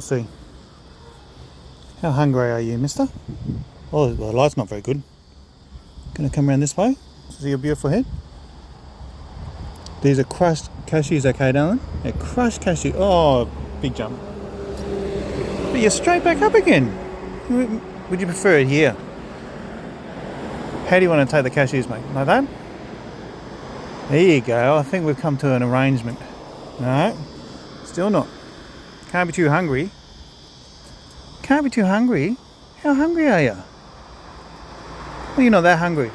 see. How hungry are you, mister? Oh, the light's not very good. Gonna come around this way. See your beautiful head? These are crushed cashews, okay, darling? They're crushed cashew. Oh, big jump. But you're straight back up again. Would you prefer it here? How do you want to take the cashews, mate? Like that? There you go. I think we've come to an arrangement. No, still not. Can't be too hungry. Can't be too hungry. How hungry are you? Well, you're not that hungry.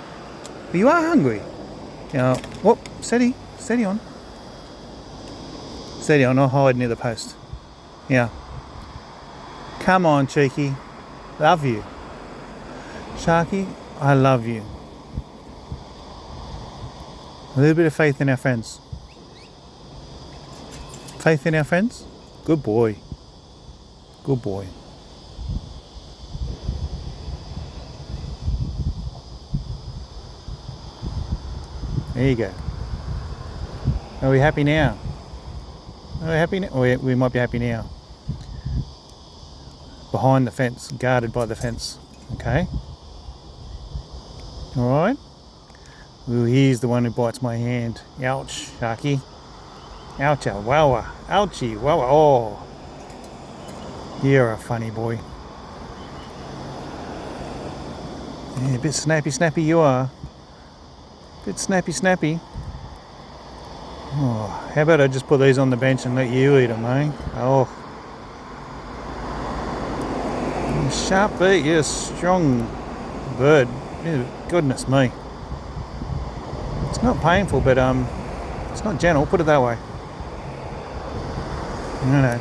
But you are hungry. Whoop, steady on. Steady on, I'll hide near the post. Yeah. Come on, cheeky. Love you. Sharky, I love you. A little bit of faith in our friends. Faith in our friends? Good boy. Good boy. There you go. Are we happy now? Are we happy now? We might be happy now. Behind the fence, guarded by the fence. Okay? Alright? Well, here's the one who bites my hand. Ouch, Sharky. Oucha, wowa. Ouchie, wowa. Oh. You're a funny boy. Yeah, a bit snappy you are. Bit snappy. Oh, how about I just put these on the bench and let you eat them, eh? Oh. Sharp beak, you're a strong bird. Goodness me. It's not painful, but it's not gentle, put it that way. No.